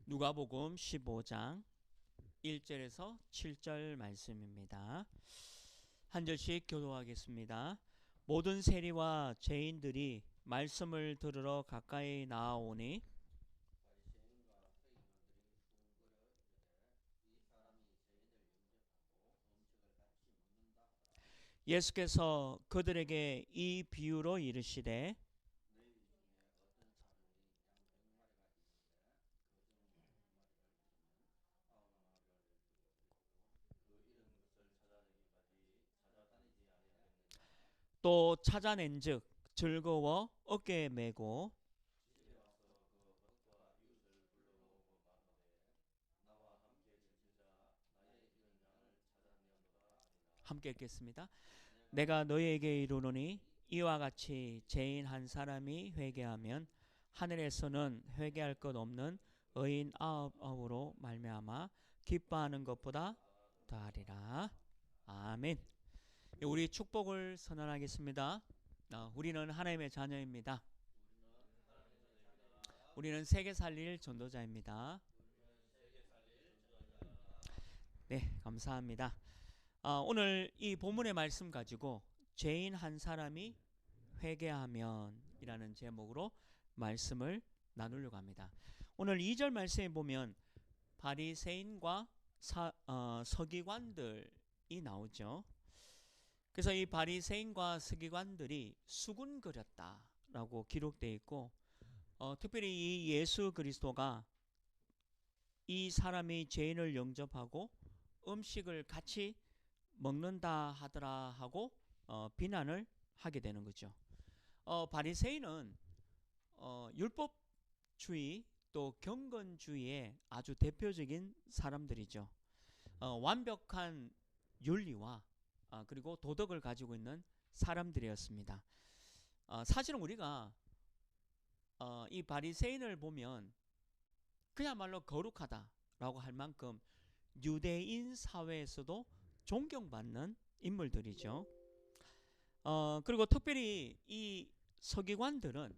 누가복음 15장 1절에서 7절 말씀입니다. 한 절씩 교도하겠습니다. 모든 세리와 죄인들이 말씀을 들으러 가까이 나아오니 예수께서 그들에게 이 비유로 이르시되 또 찾아낸즉 즐거워 어깨에 메고 함께 읽겠습니다. 내가 너희에게 이르노니 이와 같이 죄인 한 사람이 회개하면 하늘에서는 회개할 것 없는 의인 아홉으로 말미암아 기뻐하는 것보다 더하리라. 아멘. 우리 축복을 선언하겠습니다. 우리는 하나님의 자녀입니다. 우리는 세계 살릴 전도자입니다. 네, 감사합니다. 오늘 이 본문의 말씀 가지고 죄인 한 사람이 회개하면 이라는 제목으로 말씀을 나누려고 합니다. 오늘 2절 말씀에 보면 바리새인과 서기관들이 나오죠. 그래서 이 바리새인과 서기관들이 수군거렸다라고 기록되어 있고 특별히 이 예수 그리스도가 이 사람이 죄인을 영접하고 음식을 같이 먹는다 하더라 하고 비난을 하게 되는 거죠. 바리새인은 율법주의 또 경건주의의 아주 대표적인 사람들이죠. 완벽한 윤리와 그리고 도덕을 가지고 있는 사람들이었습니다. 사실은 우리가 이 바리새인을 보면 그야말로 거룩하다라고 할 만큼 유대인 사회에서도 존경받는 인물들이죠. 그리고 특별히 이 서기관들은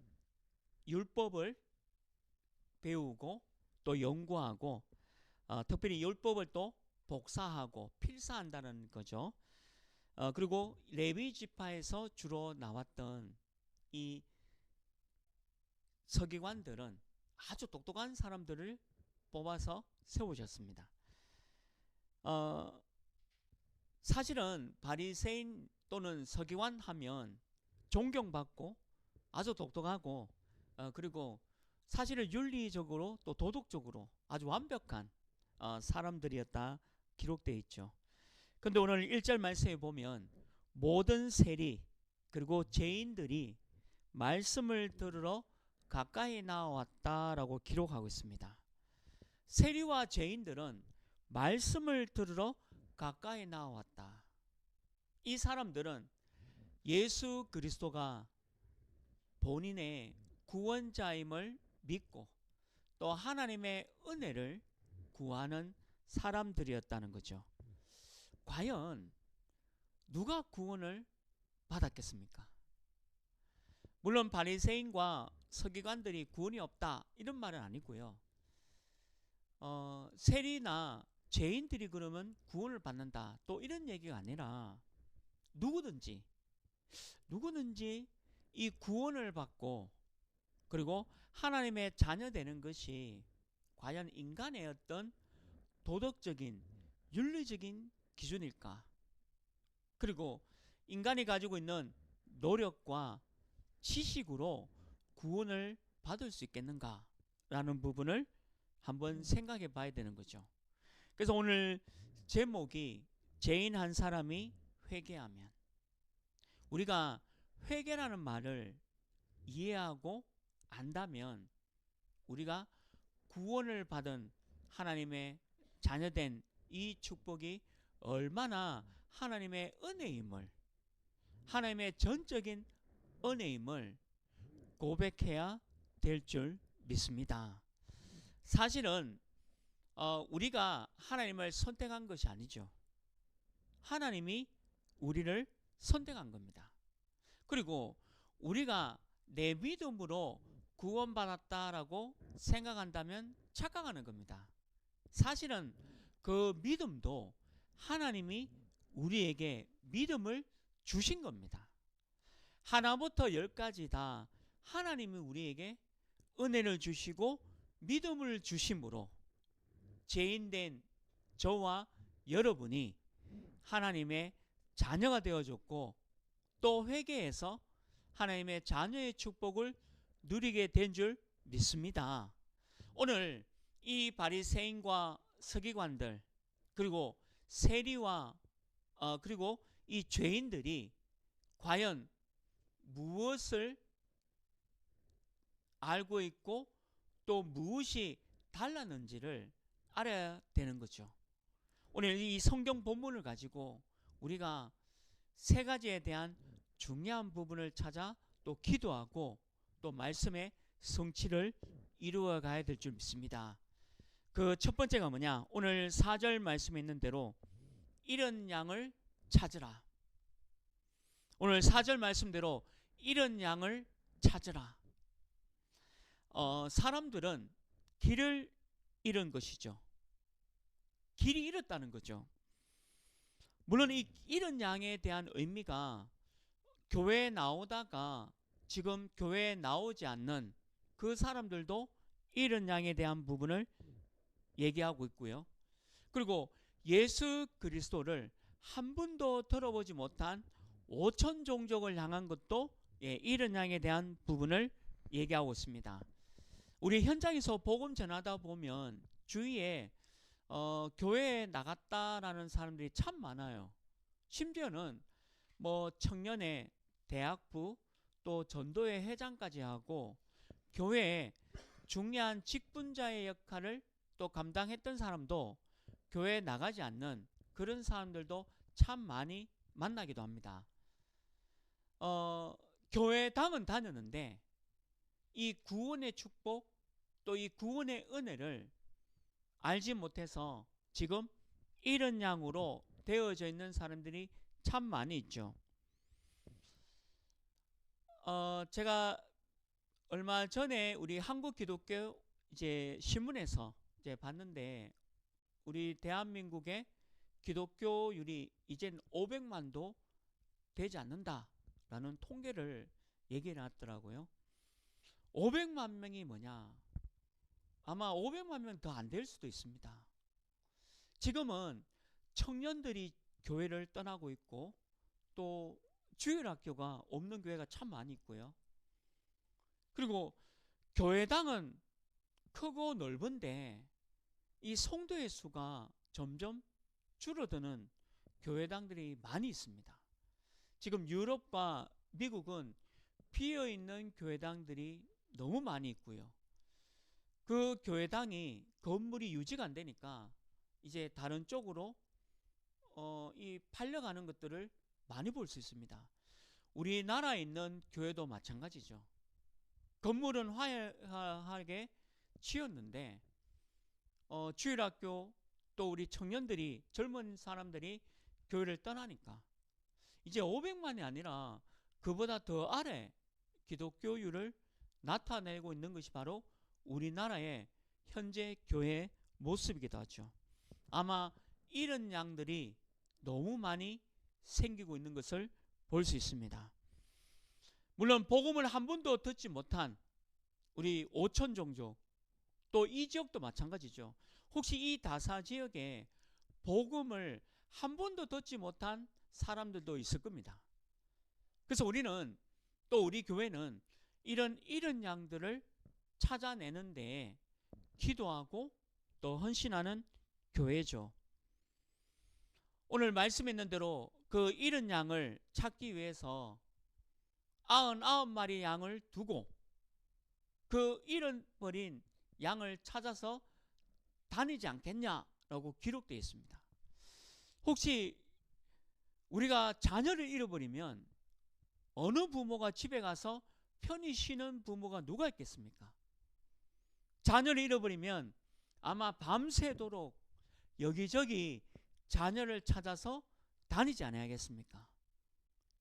율법을 배우고 또 연구하고 특별히 율법을 또 복사하고 필사한다는 거죠. 그리고 레위 지파에서 주로 나왔던 이 서기관들은 아주 똑똑한 사람들을 뽑아서 세우셨습니다. 사실은 바리새인 또는 서기관 하면 존경받고 아주 똑똑하고 그리고 사실은 윤리적으로 또 도덕적으로 아주 완벽한 사람들이었다 기록되어 있죠. 근데 오늘 1절 말씀에 보면 모든 세리 그리고 죄인들이 말씀을 들으러 가까이 나왔다라고 기록하고 있습니다. 세리와 죄인들은 말씀을 들으러 가까이 나왔다. 이 사람들은 예수 그리스도가 본인의 구원자임을 믿고 또 하나님의 은혜를 구하는 사람들이었다는 거죠. 과연 누가 구원을 받았겠습니까? 물론 바리새인과 서기관들이 구원이 없다 이런 말은 아니고요. 세리나 죄인들이 그러면 구원을 받는다 또 이런 얘기가 아니라 누구든지 이 구원을 받고 그리고 하나님의 자녀 되는 것이 과연 인간의 어떤 도덕적인 윤리적인 기준일까? 그리고 인간이 가지고 있는 노력과 지식으로 구원을 받을 수 있겠는가? 라는 부분을 한번 생각해 봐야 되는 거죠. 그래서 오늘 제목이 죄인 한 사람이 회개하면, 우리가 회개라는 말을 이해하고 안다면 우리가 구원을 받은 하나님의 자녀된 이 축복이 얼마나 하나님의 은혜임을, 하나님의 전적인 은혜임을 고백해야 될 줄 믿습니다. 사실은 우리가 하나님을 선택한 것이 아니죠. 하나님이 우리를 선택한 겁니다. 그리고 우리가 내 믿음으로 구원받았다라고 생각한다면 착각하는 겁니다. 사실은 그 믿음도 하나님이 우리에게 믿음을 주신 겁니다. 하나부터 열까지 다 하나님이 우리에게 은혜를 주시고 믿음을 주심으로 죄인된 저와 여러분이 하나님의 자녀가 되어졌고 또 회개해서 하나님의 자녀의 축복을 누리게 된 줄 믿습니다. 오늘 이 바리새인과 서기관들 그리고 세리와 그리고 이 죄인들이 과연 무엇을 알고 있고 또 무엇이 달랐는지를 알아야 되는 거죠. 오늘 이 성경 본문을 가지고 우리가 세 가지에 대한 중요한 부분을 찾아 또 기도하고 또 말씀의 성취를 이루어 가야 될 줄 믿습니다. 그 첫 번째가 뭐냐? 오늘 4절 말씀에 있는 대로 잃은 양을 찾으라. 오늘 4절 말씀대로 잃은 양을 찾으라. 사람들은 길을 잃은 것이죠. 길이 잃었다는 거죠. 물론 이 잃은 양에 대한 의미가 교회에 나오다가 지금 교회에 나오지 않는 그 사람들도 잃은 양에 대한 부분을 얘기하고 있고요. 그리고 예수 그리스도를 한 번도 들어보지 못한 5천 종족을 향한 것도 잃은 양에 대한 부분을 얘기하고 있습니다. 우리 현장에서 복음 전하다 보면 주위에 교회에 나갔다라는 사람들이 참 많아요. 심지어는 뭐 청년의 대학부 또 전도회 회장까지 하고 교회에 중요한 직분자의 역할을 또 감당했던 사람도 교회에 나가지 않는 그런 사람들도 참 많이 만나기도 합니다. 교회당은 다녔는데 이 구원의 축복 또 이 구원의 은혜를 알지 못해서 지금 잃은 양으로 되어져 있는 사람들이 참 많이 있죠. 제가 얼마 전에 우리 한국 기독교 이제 신문에서 이제 봤는데 우리 대한민국의 기독교율이 이젠 500만도 되지 않는다라는 통계를 얘기해 놨더라고요. 500만 명이 뭐냐? 아마 500만 명 더 안 될 수도 있습니다. 지금은 청년들이 교회를 떠나고 있고 또 주일학교가 없는 교회가 참 많이 있고요. 그리고 교회당은 크고 넓은데 이 성도의 수가 점점 줄어드는 교회당들이 많이 있습니다. 지금 유럽과 미국은 비어있는 교회당들이 너무 많이 있고요. 그 교회당이 건물이 유지가 안 되니까 이제 다른 쪽으로 이 팔려가는 것들을 많이 볼 수 있습니다. 우리나라에 있는 교회도 마찬가지죠. 건물은 화려하게 지었는데 주일학교 또 우리 청년들이 젊은 사람들이 교회를 떠나니까 이제 500만이 아니라 그보다 더 아래 기독교율을 나타내고 있는 것이 바로 우리나라의 현재 교회의 모습이기도 하죠. 아마 이런 양들이 너무 많이 생기고 있는 것을 볼 수 있습니다. 물론 복음을 한 번도 듣지 못한 우리 5천 종족 또 이 지역도 마찬가지죠. 혹시 이 다사 지역에 복음을 한 번도 듣지 못한 사람들도 있을 겁니다. 그래서 우리는 또 우리 교회는 이런 양들을 찾아내는데 기도하고 또 헌신하는 교회죠. 오늘 말씀에 있는 대로 그 잃은 양을 찾기 위해서 99마리 양을 두고 그 잃어버린 양을 찾아서 다니지 않겠냐라고 기록되어 있습니다. 혹시 우리가 자녀를 잃어버리면 어느 부모가 집에 가서 편히 쉬는 부모가 누가 있겠습니까? 자녀를 잃어버리면 아마 밤새도록 여기저기 자녀를 찾아서 다니지 않아야겠습니까?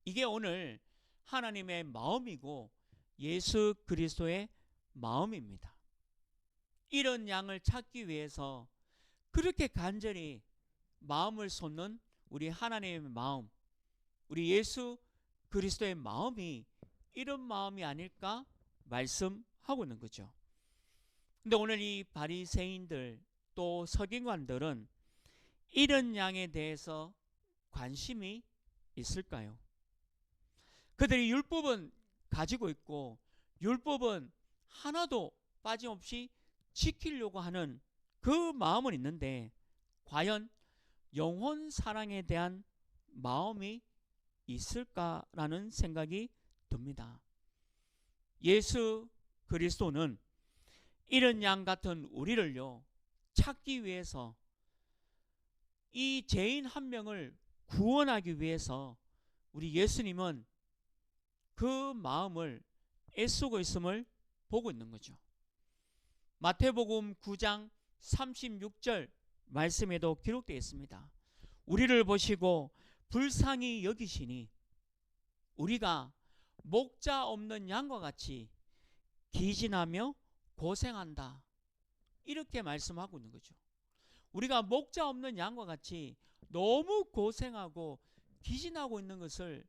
이게 오늘 하나님의 마음이고 예수 그리스도의 마음입니다. 이런 양을 찾기 위해서 그렇게 간절히 마음을 쏟는 우리 하나님의 마음, 우리 예수 그리스도의 마음이 이런 마음이 아닐까 말씀하고 있는 거죠. 근데 오늘 이 바리새인들 또 서기관들은 이런 양에 대해서 관심이 있을까요? 그들이 율법은 가지고 있고 율법은 하나도 빠짐없이 지키려고 하는 그 마음은 있는데 과연 영혼 사랑에 대한 마음이 있을까라는 생각이 듭니다. 예수 그리스도는 이런 양 같은 우리를요 찾기 위해서 이 죄인 한 명을 구원하기 위해서 우리 예수님은 그 마음을 애쓰고 있음을 보고 있는 거죠. 마태복음 9장 36절 말씀에도 기록되어 있습니다. 우리를 보시고 불쌍히 여기시니 우리가 목자 없는 양과 같이 기진하며 고생한다. 이렇게 말씀하고 있는 거죠. 우리가 목자 없는 양과 같이 너무 고생하고 기진하고 있는 것을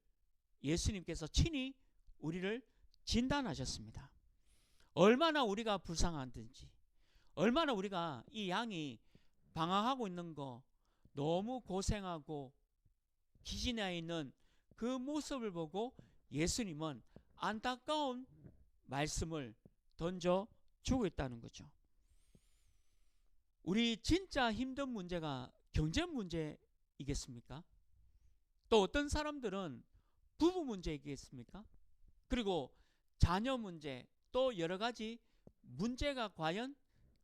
예수님께서 친히 우리를 진단하셨습니다. 얼마나 우리가 불쌍한지, 얼마나 우리가 이 양이 방황하고 있는 거, 너무 고생하고 기진해 있는 그 모습을 보고 예수님은 안타까운 말씀을 던져주고 있다는 거죠. 우리 진짜 힘든 문제가 경제 문제이겠습니까? 또 어떤 사람들은 부부 문제이겠습니까? 그리고 자녀 문제, 또 여러 가지 문제가 과연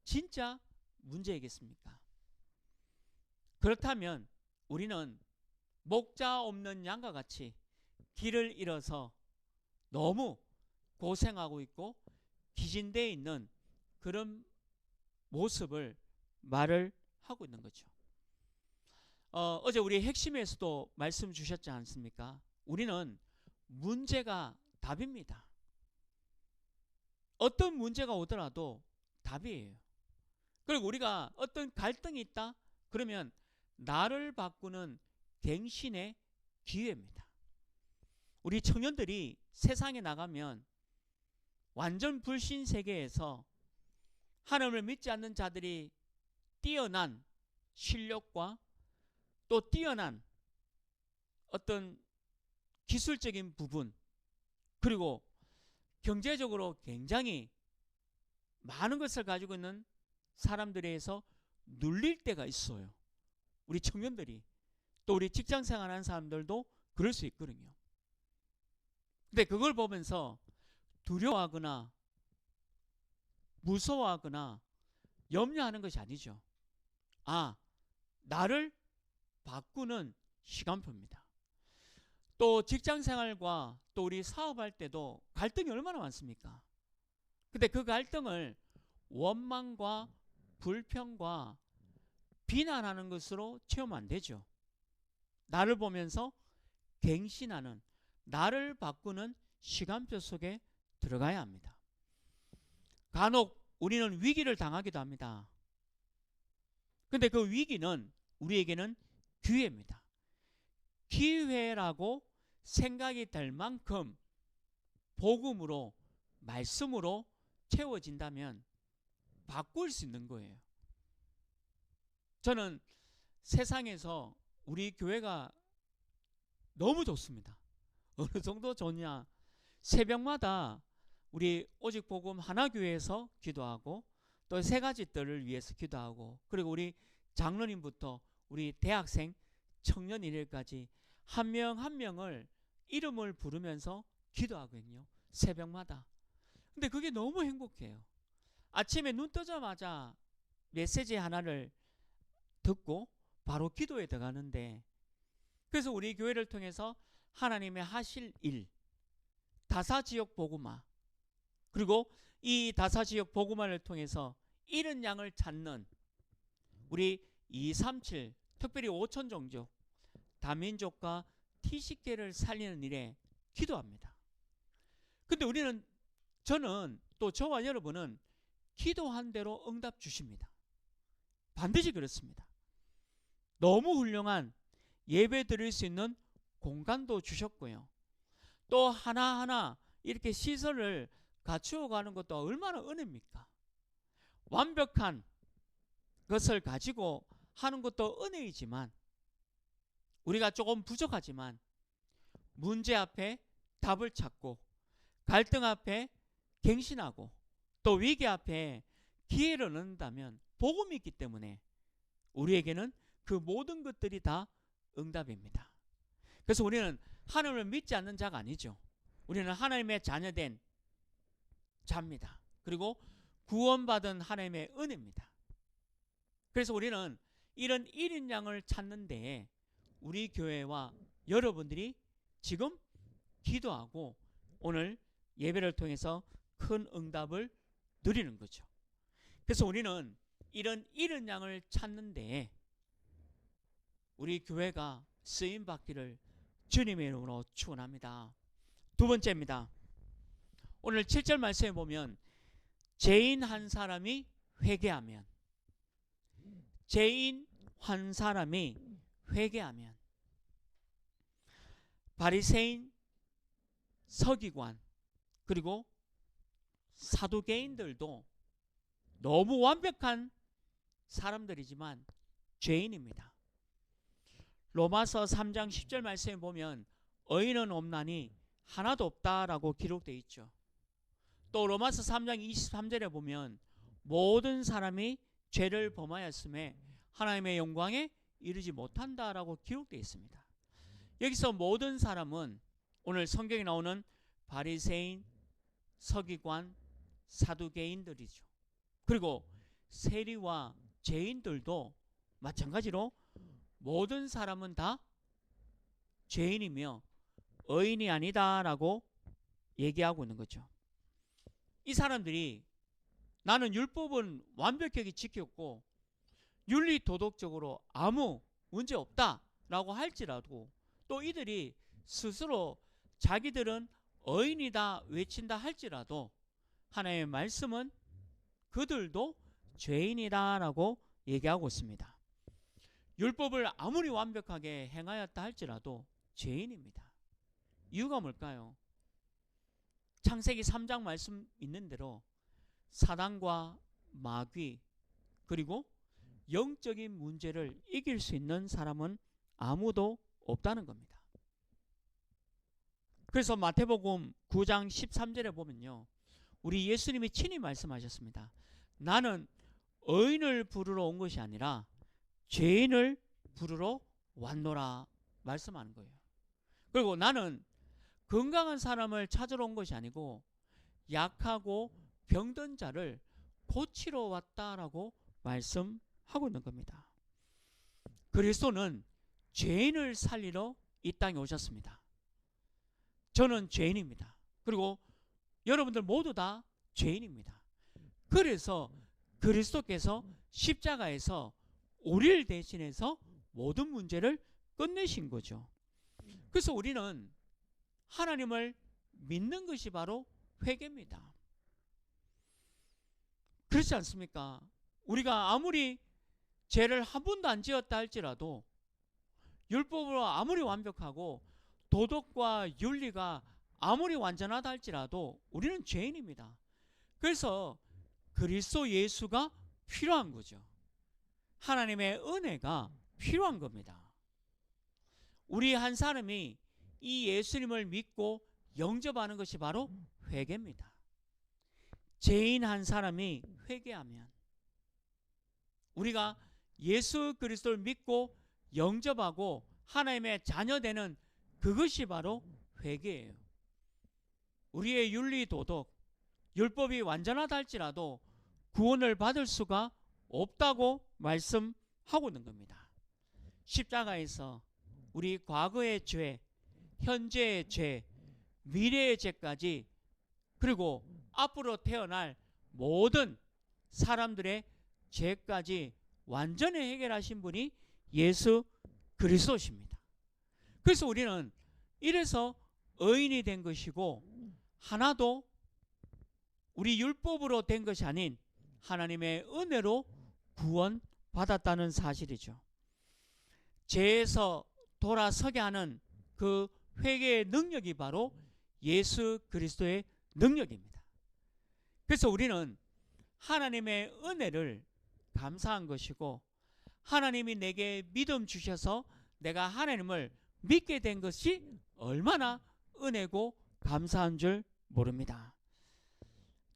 진짜 문제이겠습니까? 그렇다면 우리는 목자 없는 양과 같이 길을 잃어서 너무 고생하고 있고 기진되어 있는 그런 모습을 말을 하고 있는 거죠. 어제 우리 핵심에서도 말씀 주셨지 않습니까? 우리는 문제가 답입니다. 어떤 문제가 오더라도 답이에요. 그리고 우리가 어떤 갈등이 있다? 그러면 나를 바꾸는 갱신의 기회입니다. 우리 청년들이 세상에 나가면 완전 불신 세계에서 하나님을 믿지 않는 자들이 뛰어난 실력과 또 뛰어난 어떤 기술적인 부분 그리고 경제적으로 굉장히 많은 것을 가지고 있는 사람들에 의해서 눌릴 때가 있어요. 우리 청년들이 또 우리 직장 생활하는 사람들도 그럴 수 있거든요. 근데 그걸 보면서 두려워하거나 무서워하거나 염려하는 것이 아니죠. 아, 나를 바꾸는 시간표입니다. 또 직장 생활과 또 우리 사업할 때도 갈등이 얼마나 많습니까? 근데 그 갈등을 원망과 불평과 비난하는 것으로 채우면 안 되죠. 나를 보면서 갱신하는, 나를 바꾸는 시간표 속에 들어가야 합니다. 간혹 우리는 위기를 당하기도 합니다. 근데 그 위기는 우리에게는 기회입니다. 기회라고 생각이 될 만큼 복음으로, 말씀으로 채워진다면 바꿀 수 있는 거예요. 저는 세상에서 우리 교회가 너무 좋습니다. 어느 정도 좋냐? 새벽마다 우리 오직 복음 하나교회에서 기도하고 또 세 가지 뜰을 위해서 기도하고 그리고 우리 장로님부터 우리 대학생, 청년 일일까지 한 명 한 명을 이름을 부르면서 기도하거든요. 새벽마다. 근데 그게 너무 행복해요. 아침에 눈 뜨자마자 메시지 하나를 듣고 바로 기도에 들어가는데 그래서 우리 교회를 통해서 하나님의 하실 일, 다사지역 복음화 그리고 이 다사지역 복음화를 통해서 이른 양을 찾는 우리 237 특별히 5천 종족 다민족과 티식계를 살리는 일에 기도합니다. 근데 저는 또 저와 여러분은 기도한 대로 응답 주십니다. 반드시 그렇습니다. 너무 훌륭한 예배 드릴 수 있는 공간도 주셨고요. 또 하나하나 이렇게 시설을 갖추어 가는 것도 얼마나 은혜입니까? 완벽한 것을 가지고 하는 것도 은혜이지만 우리가 조금 부족하지만 문제 앞에 답을 찾고 갈등 앞에 갱신하고 또 위기 앞에 기회를 얻는다면 복음이 있기 때문에 우리에게는 그 모든 것들이 다 응답입니다. 그래서 우리는 하나님을 믿지 않는 자가 아니죠. 우리는 하나님의 자녀된 자입니다. 그리고 구원받은 하나님의 은혜입니다. 그래서 우리는 이런 1인 양을 찾는 데에 우리 교회와 여러분들이 지금 기도하고 오늘 예배를 통해서 큰 응답을 누리는 거죠. 그래서 우리는 이런 1인 양을 찾는 데에 우리 교회가 쓰임 받기를 주님의 이름으로 축원합니다. 두 번째입니다. 오늘 7절 말씀에 보면 죄인 한 사람이 회개하면, 죄인 한 사람이 회개하면, 바리새인, 서기관 그리고 사두개인들도 너무 완벽한 사람들이지만 죄인입니다. 로마서 3장 10절 말씀에 보면 의인은 없나니 하나도 없다라고 기록되어 있죠. 또 로마서 3장 23절에 보면 모든 사람이 죄를 범하였음에 하나님의 영광에 이르지 못한다라고 기록되어 있습니다. 여기서 모든 사람은 오늘 성경에 나오는 바리새인, 서기관, 사두개인들이죠. 그리고 세리와 죄인들도 마찬가지로 모든 사람은 다 죄인이며 의인이 아니다라고 얘기하고 있는 거죠. 이 사람들이 나는 율법은 완벽하게 지켰고 윤리 도덕적으로 아무 문제 없다라고 할지라도 또 이들이 스스로 자기들은 의인이다 외친다 할지라도 하나님의 말씀은 그들도 죄인이다라고 얘기하고 있습니다. 율법을 아무리 완벽하게 행하였다 할지라도 죄인입니다. 이유가 뭘까요? 창세기 3장 말씀 있는 대로 사단과 마귀 그리고 영적인 문제를 이길 수 있는 사람은 아무도 없다는 겁니다. 그래서 마태복음 9장 13절에 보면요, 우리 예수님이 친히 말씀하셨습니다. 나는 의인을 부르러 온 것이 아니라 죄인을 부르러 왔노라 말씀하는 거예요. 그리고 나는 건강한 사람을 찾으러 온 것이 아니고 약하고 병든 자를 고치러 왔다라고 말씀하고 있는 겁니다. 그리스도는 죄인을 살리러 이 땅에 오셨습니다. 저는 죄인입니다. 그리고 여러분들 모두 다 죄인입니다. 그래서 그리스도께서 십자가에서 우리를 대신해서 모든 문제를 끝내신 거죠. 그래서 우리는 하나님을 믿는 것이 바로 회개입니다. 그렇지 않습니까? 우리가 아무리 죄를 한 번도 안 지었다 할지라도 율법으로 아무리 완벽하고 도덕과 윤리가 아무리 완전하다 할지라도 우리는 죄인입니다. 그래서 그리스도 예수가 필요한 거죠. 하나님의 은혜가 필요한 겁니다. 우리 한 사람이 이 예수님을 믿고 영접하는 것이 바로 회개입니다. 죄인 한 사람이 회개하면 우리가 예수 그리스도를 믿고 영접하고 하나님의 자녀되는 그것이 바로 회개예요. 우리의 윤리 도덕, 율법이 완전하다 할지라도 구원을 받을 수가 없다고 말씀하고 있는 겁니다. 십자가에서 우리 과거의 죄, 현재의 죄, 미래의 죄까지 그리고 앞으로 태어날 모든 사람들의 죄까지 완전히 해결하신 분이 예수 그리스도십니다. 그래서 우리는 이래서 의인이 된 것이고 하나도 우리 율법으로 된 것이 아닌 하나님의 은혜로 구원받았다는 사실이죠. 죄에서 돌아서게 하는 그 회개의 능력이 바로 예수 그리스도의 능력입니다. 그래서 우리는 하나님의 은혜를 감사한 것이고, 하나님이 내게 믿음 주셔서 내가 하나님을 믿게 된 것이 얼마나 은혜고 감사한 줄 모릅니다.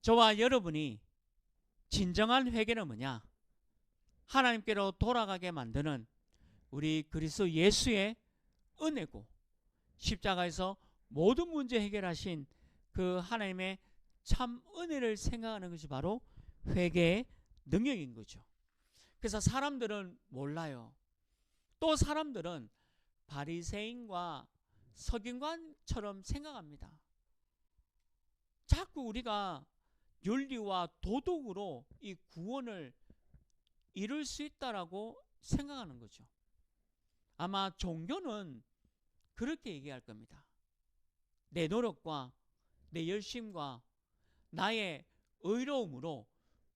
저와 여러분이 진정한 회개는 뭐냐? 하나님께로 돌아가게 만드는 우리 그리스도 예수의 은혜고, 십자가에서 모든 문제 해결하신 그 하나님의 참 은혜를 생각하는 것이 바로 회개의 능력인 거죠. 그래서 사람들은 몰라요. 또 사람들은 바리새인과 서기관처럼 생각합니다. 자꾸 우리가 윤리와 도덕으로 이 구원을 이룰 수 있다라고 생각하는 거죠. 아마 종교는 그렇게 얘기할 겁니다. 내 노력과 내 열심과 나의 의로움으로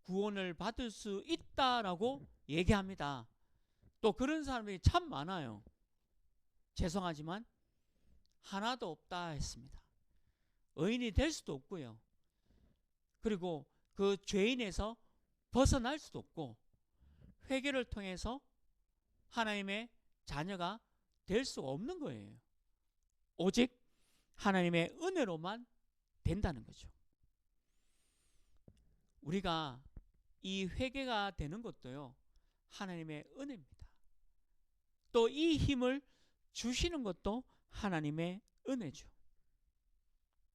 구원을 받을 수 있다라고 얘기합니다. 또 그런 사람들이 참 많아요. 죄송하지만 하나도 없다 했습니다. 의인이 될 수도 없고요. 그리고 그 죄인에서 벗어날 수도 없고, 회개를 통해서 하나님의 자녀가 될 수 없는 거예요. 오직 하나님의 은혜로만 된다는 거죠. 우리가 이 회개가 되는 것도요, 하나님의 은혜입니다. 또 이 힘을 주시는 것도 하나님의 은혜죠.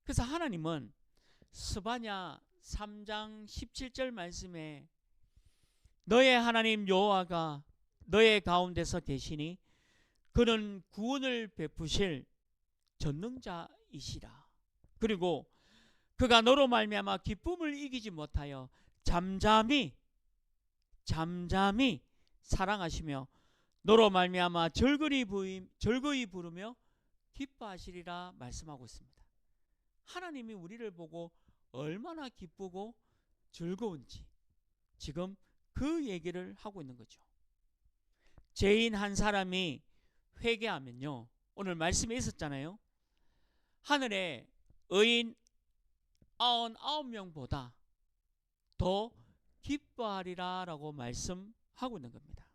그래서 하나님은 스바냐 3장 17절 말씀에 너의 하나님 여호와가 너의 가운데서 계시니 그는 구원을 베푸실 전능자이시라. 그리고 그가 너로 말미암아 기쁨을 이기지 못하여 잠잠히 사랑하시며 너로 말미암아 즐거이 부르며 기뻐하시리라 말씀하고 있습니다. 하나님이 우리를 보고 얼마나 기쁘고 즐거운지 지금 그 얘기를 하고 있는 거죠. 죄인 한 사람이 회개하면요, 오늘 말씀에 있었잖아요. 하늘에 의인 99명보다 더 기뻐하리라 라고 말씀하고 있는 겁니다.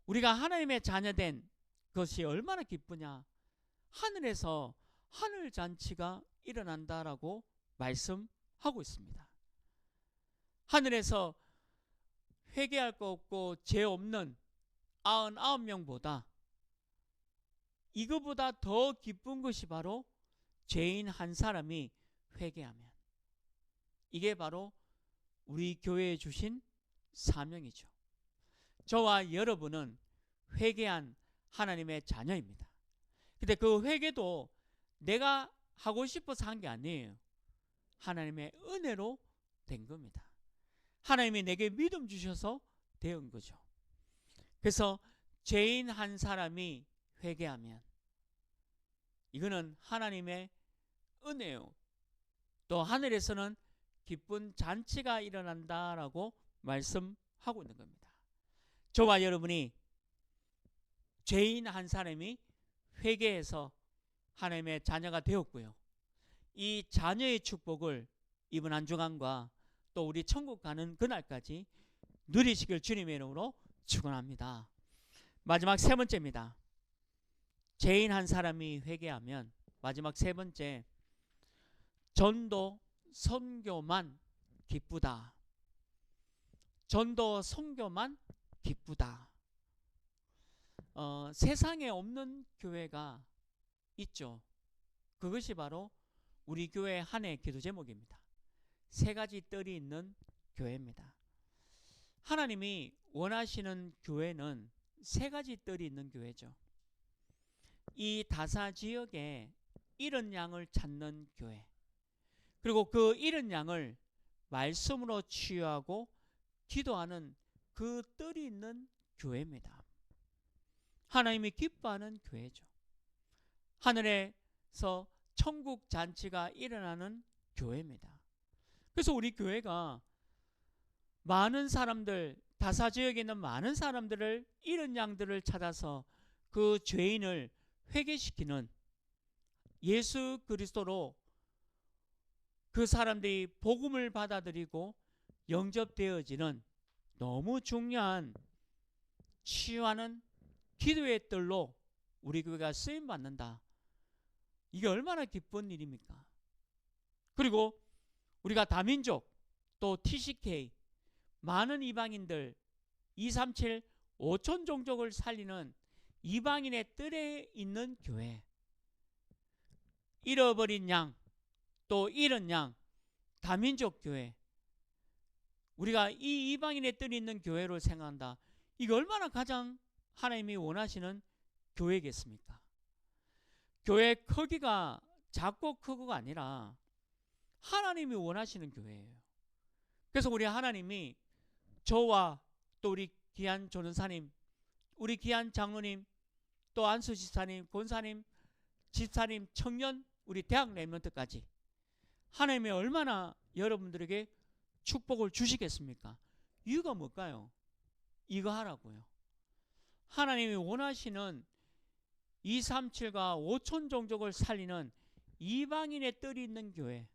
우리가 하나님의 자녀된 것이 얼마나 기쁘냐? 하늘에서 하늘잔치가 일어난다라고 말씀하고 있습니다. 하늘에서 회개할 거 없고 죄 없는 99명보다 이거보다 더 기쁜 것이 바로 죄인 한 사람이 회개하면, 이게 바로 우리 교회에 주신 사명이죠. 저와 여러분은 회개한 하나님의 자녀입니다. 근데 그 회개도 내가 하고 싶어서 한 게 아니에요. 하나님의 은혜로 된 겁니다. 하나님이 내게 믿음 주셔서 된 거죠. 그래서 죄인 한 사람이 회개하면 이거는 하나님의 은혜요. 또 하늘에서는 기쁜 잔치가 일어난다라고 말씀하고 있는 겁니다. 저와 여러분이 죄인 한 사람이 회개해서 하나님의 자녀가 되었고요. 이 자녀의 축복을 이번 한 주간과 또 우리 천국 가는 그날까지 누리시길 주님의 이름으로 축원합니다. 마지막 세 번째입니다. 죄인 한 사람이 회개하면 마지막 세 번째, 전도 선교만 기쁘다. 전도 선교만 기쁘다. 세상에 없는 교회가 있죠. 그것이 바로 우리 교회 한 해 기도 제목입니다. 세 가지 뜰이 있는 교회입니다. 하나님이 원하시는 교회는 세 가지 뜰이 있는 교회죠. 이 다사 지역에 잃은 양을 찾는 교회, 그리고 그 잃은 양을 말씀으로 치유하고 기도하는 그 뜰이 있는 교회입니다. 하나님이 기뻐하는 교회죠. 하늘에서 천국 잔치가 일어나는 교회입니다. 그래서 우리 교회가 많은 사람들, 다사 지역에 있는 많은 사람들을, 잃은 양들을 찾아서 그 죄인을 회개시키는, 예수 그리스도로 그 사람들이 복음을 받아들이고 영접되어지는 너무 중요한 치유하는 기도의 뜰로 우리 교회가 쓰임받는다. 이게 얼마나 기쁜 일입니까? 그리고 우리가 다민족, 또 TCK, 많은 이방인들, 237, 5천 종족을 살리는 이방인의 뜰에 있는 교회, 잃어버린 양, 또 잃은 양, 다민족 교회, 우리가 이 이방인의 뜰이 있는 교회로 생각한다. 이게 얼마나 가장 하나님이 원하시는 교회겠습니까? 교회 크기가 작고 크고가 아니라 하나님이 원하시는 교회예요. 그래서 우리 하나님이 저와 또 우리 귀한 조는사님, 우리 귀한 장로님, 또 안수 집사님, 권사님, 집사님, 청년, 우리 대학 랩런트까지 하나님이 얼마나 여러분들에게 축복을 주시겠습니까? 이유가 뭘까요? 이거 하라고요. 하나님이 원하시는 237과 5천 종족을 살리는 이방인의 뜰이 있는 교회,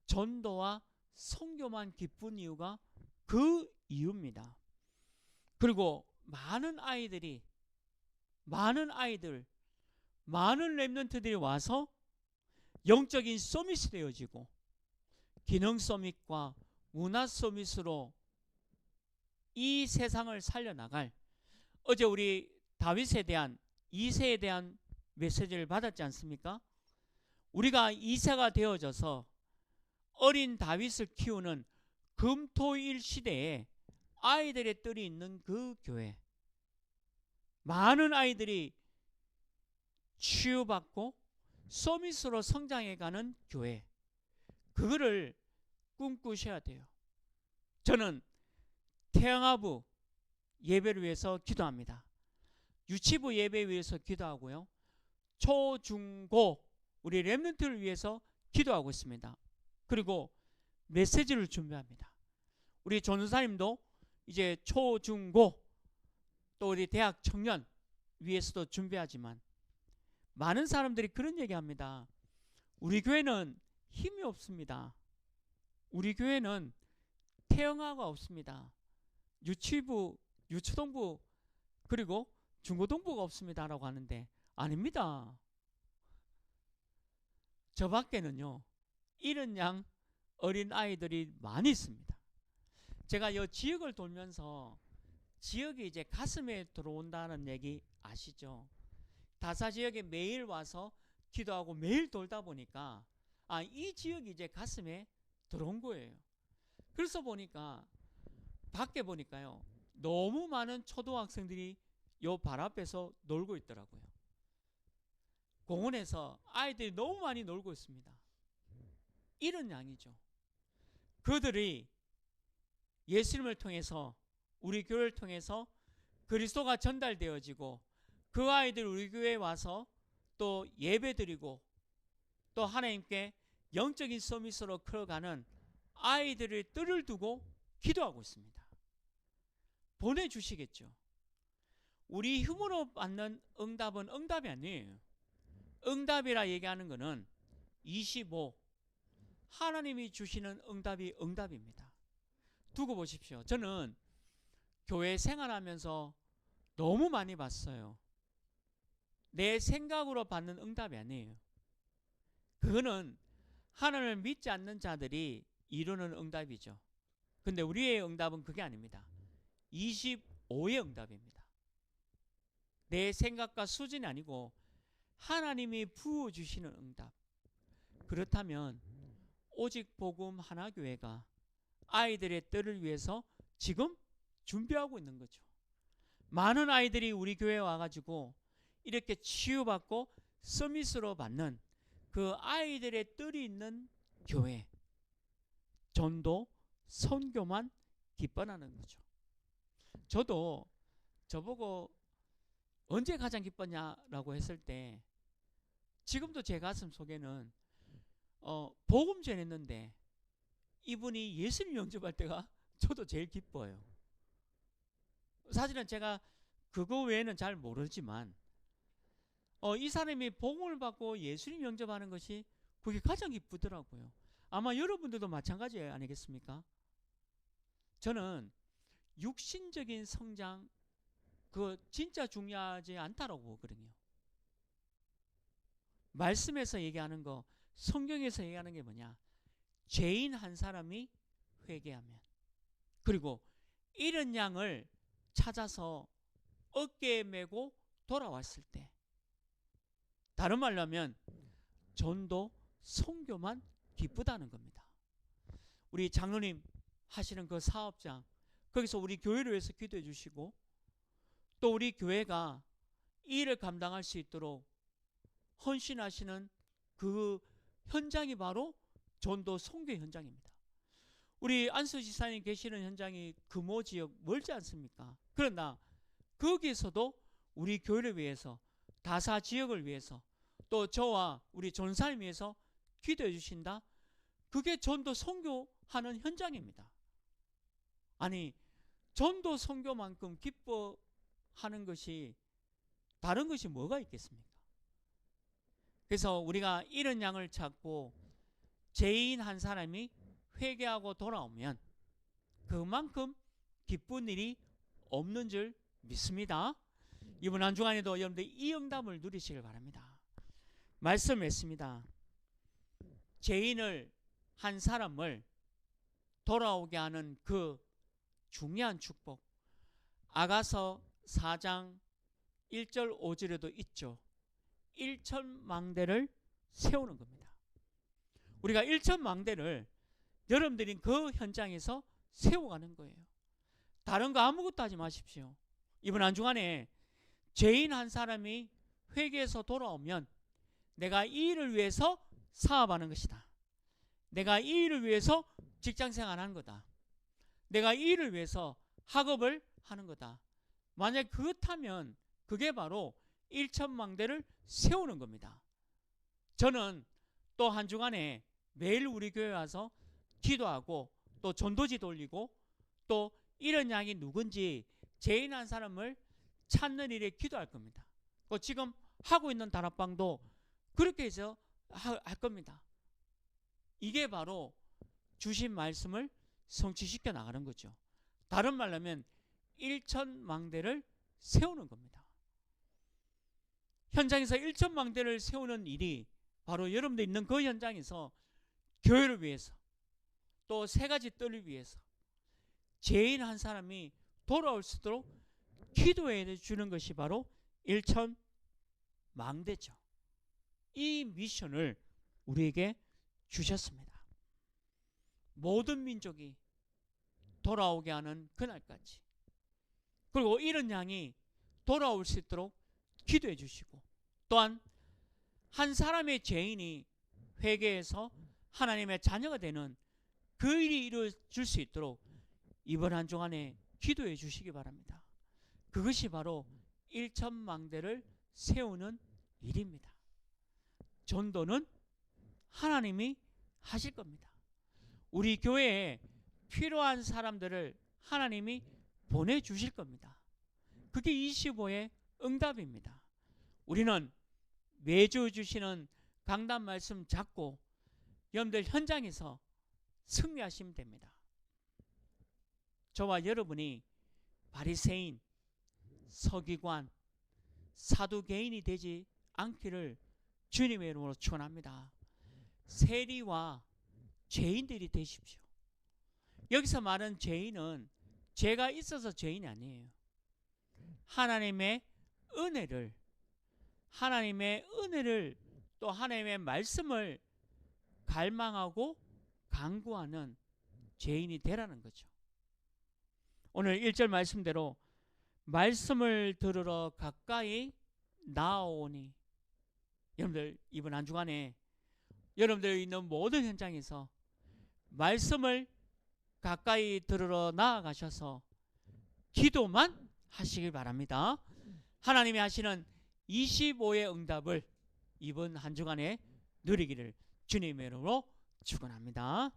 전도와 선교만 기쁜 이유가 그 이유입니다. 그리고 많은 아이들, 많은 랩런트들이 와서 영적인 서밋이 되어지고 기능 서밋과 문화 서밋으로 이 세상을 살려나갈, 어제 우리 다윗에 대한 2세에 대한 메시지를 받았지 않습니까? 우리가 2세가 되어져서 어린 다윗을 키우는 금토일 시대에 아이들의 뜰이 있는 그 교회, 많은 아이들이 치유받고 서밋으로 성장해가는 교회, 그거를 꿈꾸셔야 돼요. 저는 태영아부 예배를 위해서 기도합니다. 유치부 예배 위해서 기도하고요. 초, 중, 고 우리 랩런트를 위해서 기도하고 있습니다. 그리고 메시지를 준비합니다. 우리 전도사님도 이제 초, 중, 고 또 우리 대학 청년 위해서도 준비하지만 많은 사람들이 그런 얘기합니다. 우리 교회는 힘이 없습니다. 우리 교회는 태영아가 없습니다. 유치부, 유초동부 그리고 중고동부가 없습니다 라고 하는데 아닙니다. 저 밖에는요 잃은 양 어린 아이들이 많이 있습니다. 제가 이 지역을 돌면서 지역이 이제 가슴에 들어온다는 얘기 아시죠? 다사 지역에 매일 와서 기도하고 매일 돌다 보니까 이 지역이 이제 가슴에 들어온 거예요. 그래서 보니까 밖에 보니까요 너무 많은 초등학생들이 요 발 앞에서 놀고 있더라고요. 공원에서 아이들이 너무 많이 놀고 있습니다. 이런 양이죠. 그들이 예수님을 통해서, 우리 교회를 통해서 그리스도가 전달되어지고 그 아이들 우리 교회에 와서 또 예배드리고 또 하나님께 영적인 서밋으로 커가는 아이들의 뜰을 두고 기도하고 있습니다. 보내주시겠죠. 우리 힘으로 받는 응답은 응답이 아니에요. 응답이라 얘기하는 것은 25, 하나님이 주시는 응답이 응답입니다. 두고 보십시오. 저는 교회 생활하면서 너무 많이 봤어요. 내 생각으로 받는 응답이 아니에요. 그거는 하나님을 믿지 않는 자들이 이루는 응답이죠. 근데 우리의 응답은 그게 아닙니다. 25의 응답입니다. 내 생각과 수준이 아니고 하나님이 부어주시는 응답. 그렇다면 오직 복음 하나교회가 아이들의 뜰을 위해서 지금 준비하고 있는 거죠. 많은 아이들이 우리 교회에 와가지고 이렇게 치유받고 서밋으로 받는 그 아이들의 뜰이 있는 교회, 전도, 선교만 기뻐하는 거죠. 저도 저보고 언제 가장 기뻤냐라고 했을 때 지금도 제 가슴 속에는 복음 전했는데 이분이 예수님 영접할 때가 저도 제일 기뻐요. 사실은 제가 그거 외에는 잘 모르지만 이 사람이 복음을 받고 예수님 영접하는 것이 그게 가장 기쁘더라고요. 아마 여러분들도 마찬가지 아니겠습니까? 저는 육신적인 성장 그거 진짜 중요하지 않다라고 보거든요. 말씀에서 얘기하는 거, 성경에서 얘기하는 게 뭐냐? 죄인 한 사람이 회개하면, 그리고 잃은 양을 찾아서 어깨에 메고 돌아왔을 때, 다른 말로 하면 전도, 선교만 기쁘다는 겁니다. 우리 장로님 하시는 그 사업장, 거기서 우리 교회를 위해서 기도해 주시고, 또 우리 교회가 이 일을 감당할 수 있도록 헌신하시는 그 현장이 바로 전도 선교 현장입니다. 우리 안수 지사님 계시는 현장이 금호 지역 멀지 않습니까? 그러나 거기에서도 우리 교회를 위해서, 다사 지역을 위해서, 또 저와 우리 전사님 위해서 기도해 주신다. 그게 전도 선교하는 현장입니다. 아니, 전도 선교만큼 기뻐하는 것이 다른 것이 뭐가 있겠습니까? 그래서 우리가 잃은 양을 찾고 죄인 한 사람이 회개하고 돌아오면 그만큼 기쁜 일이 없는 줄 믿습니다. 이번 한 주간에도 여러분들 이 응답을 누리시길 바랍니다. 말씀했습니다. 죄인을 한 사람을 돌아오게 하는 그 중요한 축복, 아가서 4장 1절 5절에도 있죠. 1천망대를 세우는 겁니다. 우리가 1천망대를 여러분들이 그 현장에서 세워가는 거예요. 다른 거 아무것도 하지 마십시오. 이번 한 주간에 죄인 한 사람이 회개해서 돌아오면 내가 이 일을 위해서 사업하는 것이다. 내가 이 일을 위해서 직장생활하는 거다. 내가 이 일을 위해서 학업을 하는 거다. 만약 그렇다면 그게 바로 1천망대를 세우는 겁니다. 저는 또 한 주간에 매일 우리 교회 와서 기도하고 또 전도지 돌리고 또 이런 양이 누군지 죄인 한 사람을 찾는 일에 기도할 겁니다. 지금 하고 있는 다락방도 그렇게 해서 할 겁니다. 이게 바로 주신 말씀을 성취시켜 나가는 거죠. 다른 말로 하면 1천망대를 세우는 겁니다. 현장에서 1천망대를 세우는 일이 바로 여러분들 있는 그 현장에서 교회를 위해서 또 세 가지 뜰을 위해서 죄인 한 사람이 돌아올 수 있도록 기도해 주는 것이 바로 1천망대죠. 이 미션을 우리에게 주셨습니다. 모든 민족이 돌아오게 하는 그날까지, 그리고 이런 양이 돌아올 수 있도록 기도해 주시고, 또한 한 사람의 죄인이 회개해서 하나님의 자녀가 되는 그 일이 이루어질 수 있도록 이번 한 주간에 기도해 주시기 바랍니다. 그것이 바로 1천망대를 세우는 일입니다. 전도는 하나님이 하실 겁니다. 우리 교회에 필요한 사람들을 하나님이 보내주실 겁니다. 그게 25의 응답입니다. 우리는 매주 주시는 강단 말씀 잡고 여러분들 현장에서 승리하시면 됩니다. 저와 여러분이 바리새인, 서기관, 사두개인이 되지 않기를 주님의 이름으로 축원합니다. 세리와 죄인들이 되십시오. 여기서 말하는 죄인은 죄가 있어서 죄인이 아니에요. 하나님의 은혜를 또 하나님의 말씀을 갈망하고 간구하는 죄인이 되라는 거죠. 오늘 1절 말씀대로 말씀을 들으러 가까이 나아오니, 여러분들 이번 한 주간에 여러분들 있는 모든 현장에서 말씀을 가까이 들으러 나아가셔서 기도만 하시길 바랍니다. 하나님이 하시는 25의 응답을 이번 한 주간에 누리기를 주님의 이름으로 축원합니다.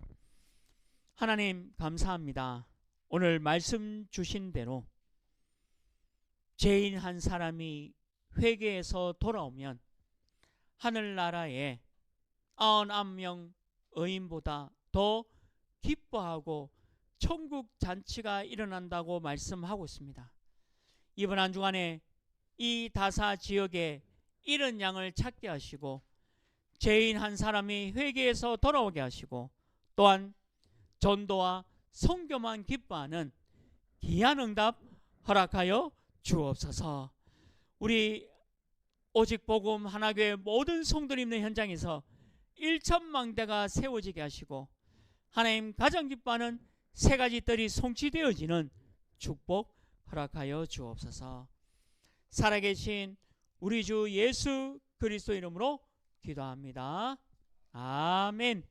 하나님 감사합니다. 오늘 말씀 주신 대로 죄인 한 사람이 회개해서 돌아오면 하늘나라에 99명 의인보다 더 기뻐하고 천국 잔치가 일어난다고 말씀하고 있습니다. 이번 한 주간에 이 다사 지역에 이런 양을 찾게 하시고 죄인 한 사람이 회개해서 돌아오게 하시고 또한 전도와 선교만 기뻐하는 귀한 응답 허락하여 주옵소서. 우리 오직 복음 하나교회 모든 성도들 있는 현장에서 1천망대가 세워지게 하시고 하나님 가장 기뻐하는 세 가지 뜰이 성취되어지는 축복 허락하여 주옵소서. 살아계신 우리 주 예수 그리스도 이름으로 기도합니다. 아멘.